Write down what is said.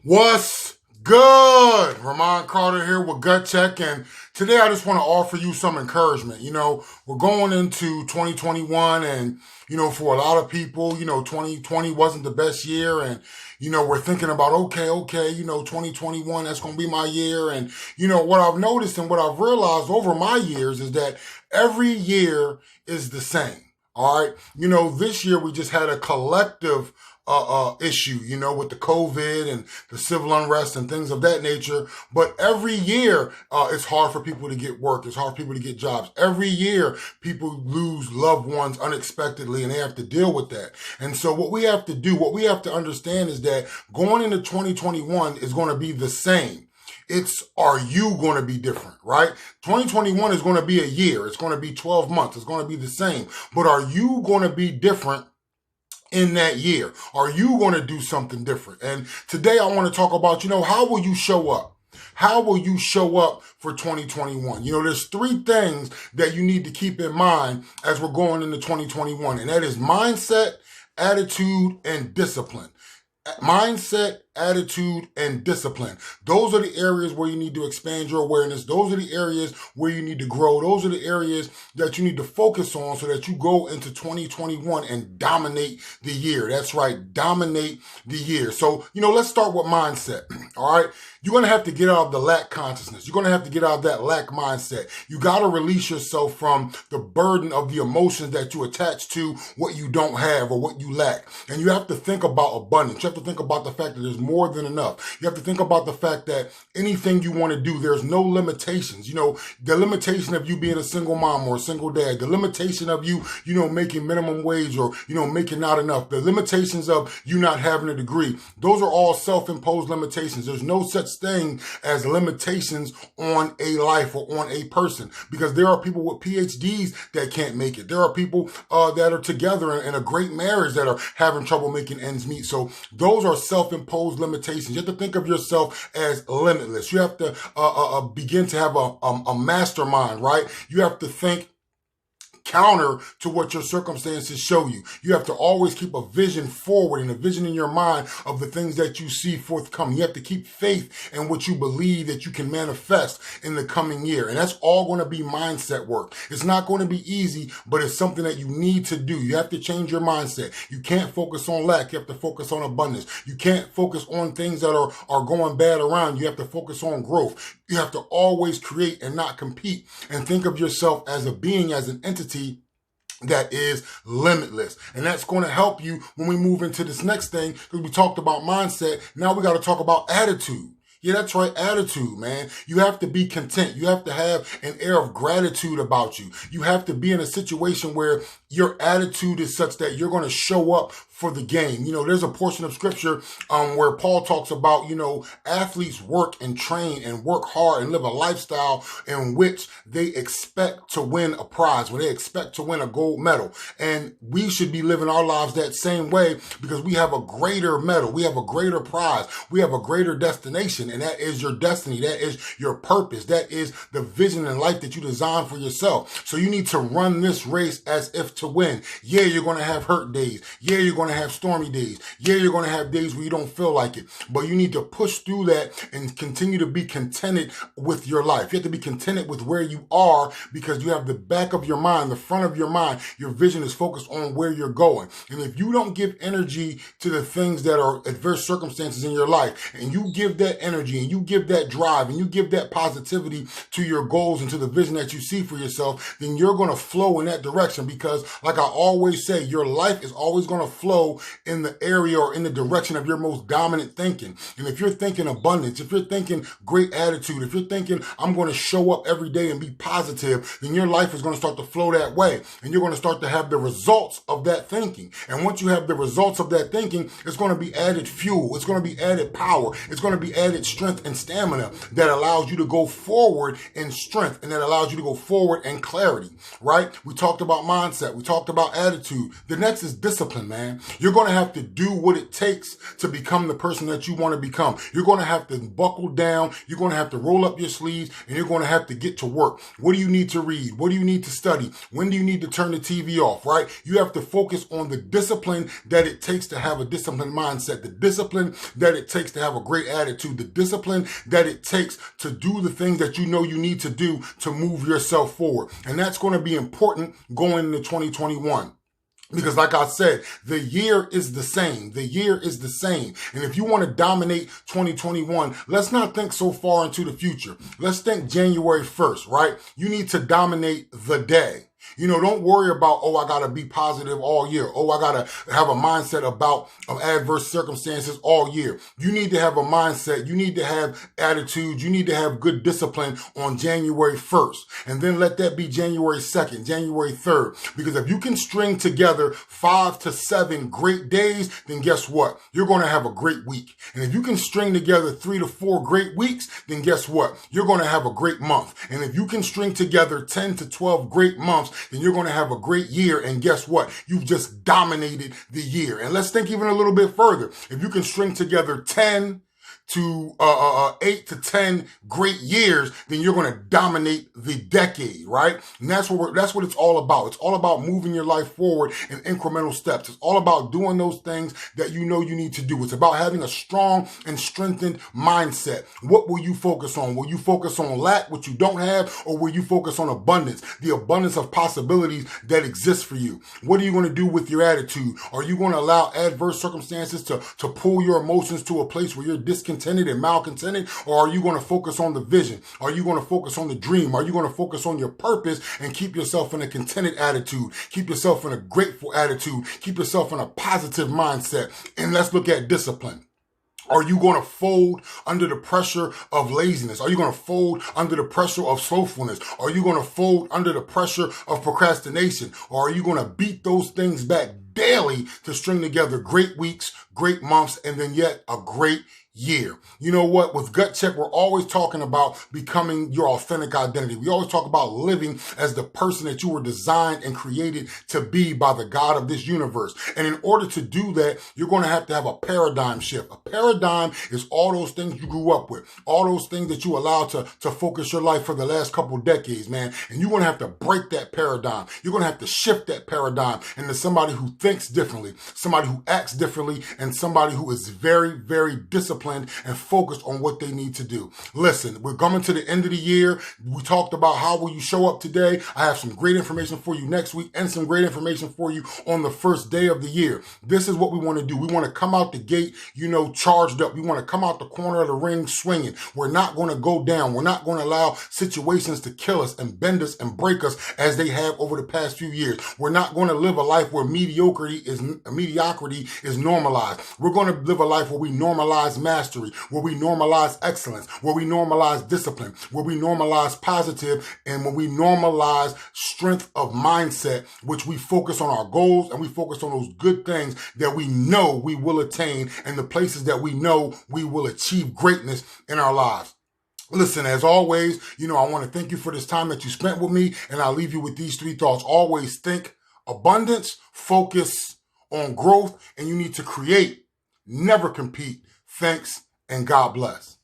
What's good? Ramon Carter here with Gutcheck, and today I just want to offer you some encouragement. We're going into 2021, and for a lot of people, 2020 wasn't the best year, and we're thinking about okay, 2021, that's going to be my year. And what I've noticed and what I've realized over my years is that every year is the same. All right. This year we just had a collective issue, with the COVID and the civil unrest and things of that nature. But every year, it's hard for people to get work. It's hard for people to get jobs. Every year, people lose loved ones unexpectedly, and they have to deal with that. And so what we have to do, what we have to understand is that going into 2021 is going to be the same. Are you going to be different, right? 2021 is going to be a year. It's going to be 12 months. It's going to be the same. But are you going to be different in that year? Are you going to do something different? And today I want to talk about, how will you show up? How will you show up for 2021? There's three things that you need to keep in mind as we're going into 2021, and that is mindset, attitude, and discipline. Mindset, attitude, and discipline. Those are the areas where you need to expand your awareness. Those are the areas where you need to grow. Those are the areas that you need to focus on so that you go into 2021 and dominate the year. That's right, dominate the year. So, let's start with mindset. All right. You're going to have to get out of the lack consciousness. You're going to have to get out of that lack mindset. You got to release yourself from the burden of the emotions that you attach to what you don't have or what you lack. And you have to think about abundance. You have to think about the fact that there's more than enough. You have to think about the fact that anything you want to do, there's no limitations. The limitation of you being a single mom or a single dad, the limitation of you, making minimum wage or, making not enough, the limitations of you not having a degree, those are all self-imposed limitations. There's no such thing as limitations on a life or on a person, because there are people with PhDs that can't make it. There are people that are together in a great marriage that are having trouble making ends meet. So those are self-imposed limitations. You have to think of yourself as limitless. You have to begin to have a mastermind, right? You have to think counter to what your circumstances show you. You have to always keep a vision forward and a vision in your mind of the things that you see forthcoming. You have to keep faith in what you believe that you can manifest in the coming year. And that's all going to be mindset work. It's not going to be easy, but it's something that you need to do. You have to change your mindset. You can't focus on lack. You have to focus on abundance. You can't focus on things that are going bad around. You have to focus on growth. You have to always create and not compete, and think of yourself as a being, as an entity that is limitless. And that's going to help you when we move into this next thing, because we talked about mindset. Now we got to talk about attitude. Yeah, that's right. Attitude, man. You have to be content. You have to have an air of gratitude about you. You have to be in a situation where your attitude is such that you're going to show up for the game. There's a portion of scripture where Paul talks about, athletes work and train and work hard and live a lifestyle in which they expect to win a prize, where they expect to win a gold medal. And we should be living our lives that same way, because we have a greater medal. We have a greater prize. We have a greater destination. And that is your destiny. That is your purpose. That is the vision in life that you design for yourself. So you need to run this race as if to win. Yeah, you're going to have hurt days. Yeah, you're going to have stormy days. Yeah, you're going to have days where you don't feel like it. But you need to push through that and continue to be contented with your life. You have to be contented with where you are, because you have the back of your mind, the front of your mind. Your vision is focused on where you're going. And if you don't give energy to the things that are adverse circumstances in your life, and you give that energy and you give that drive and you give that positivity to your goals and to the vision that you see for yourself, then you're going to flow in that direction. Because like I always say, your life is always going to flow in the area or in the direction of your most dominant thinking. And if you're thinking abundance, if you're thinking great attitude, if you're thinking I'm going to show up every day and be positive, then your life is going to start to flow that way. And you're going to start to have the results of that thinking. And once you have the results of that thinking, it's going to be added fuel. It's going to be added power. It's going to be added strength and stamina that allows you to go forward in strength, and that allows you to go forward in clarity, right? We talked about mindset. We talked about attitude. The next is discipline, man. You're going to have to do what it takes to become the person that you want to become. You're going to have to buckle down. You're going to have to roll up your sleeves, and you're going to have to get to work. What do you need to read? What do you need to study? When do you need to turn the TV off, right? You have to focus on the discipline that it takes to have a disciplined mindset, the discipline that it takes to have a great attitude, the discipline that it takes to do the things that you know you need to do to move yourself forward. And that's going to be important going into 2021. Because like I said, the year is the same. The year is the same. And if you want to dominate 2021, let's not think so far into the future. Let's think January 1st, right? You need to dominate the day. Don't worry about, I got to be positive all year. I got to have a mindset about adverse circumstances all year. You need to have a mindset. You need to have attitude. You need to have good discipline on January 1st. And then let that be January 2nd, January 3rd. Because if you can string together 5 to 7 great days, then guess what? You're going to have a great week. And if you can string together 3 to 4 great weeks, then guess what? You're going to have a great month. And if you can string together 10 to 12 great months, then you're going to have a great year. And guess what? You've just dominated the year. And let's think even a little bit further. If you can string together 10 to 8 to 10 great years, then you're going to dominate the decade, right? And that's what it's all about. It's all about moving your life forward in incremental steps. It's all about doing those things that you know you need to do. It's about having a strong and strengthened mindset. What will you focus on? Will you focus on lack, what you don't have, or will you focus on abundance, the abundance of possibilities that exist for you? What are you going to do with your attitude? Are you going to allow adverse circumstances to pull your emotions to a place where you're discontented and malcontented, or are you going to focus on the vision? Are you going to focus on the dream? Are you going to focus on your purpose and keep yourself in a contented attitude? Keep yourself in a grateful attitude. Keep yourself in a positive mindset. And let's look at discipline. Are you going to fold under the pressure of laziness? Are you going to fold under the pressure of slothfulness? Are you going to fold under the pressure of procrastination? Or are you going to beat those things back daily to string together great weeks, great months, and then yet a great year? You know what? With Gut Check, we're always talking about becoming your authentic identity. We always talk about living as the person that you were designed and created to be by the God of this universe. And in order to do that, you're going to have a paradigm shift. A paradigm is all those things you grew up with, all those things that you allowed to focus your life for the last couple of decades, man. And you're going to have to break that paradigm. You're going to have to shift that paradigm into somebody who thinks differently, somebody who acts differently, and somebody who is very, very disciplined and focused on what they need to do. Listen, we're coming to the end of the year. We talked about how will you show up today. I have some great information for you next week and some great information for you on the first day of the year. This is what we want to do. We want to come out the gate, charged up. We want to come out the corner of the ring swinging. We're not going to go down. We're not going to allow situations to kill us and bend us and break us as they have over the past few years. We're not going to live a life where mediocrity is normalized. We're going to live a life where we normalize mastery, where we normalize excellence, where we normalize discipline, where we normalize positive, and when we normalize strength of mindset, which we focus on our goals and we focus on those good things that we know we will attain and the places that we know we will achieve greatness in our lives. Listen, as always, I want to thank you for this time that you spent with me, and I'll leave you with these 3 thoughts. Always think abundance, focus on growth, and you need to create, never compete. Thanks, and God bless.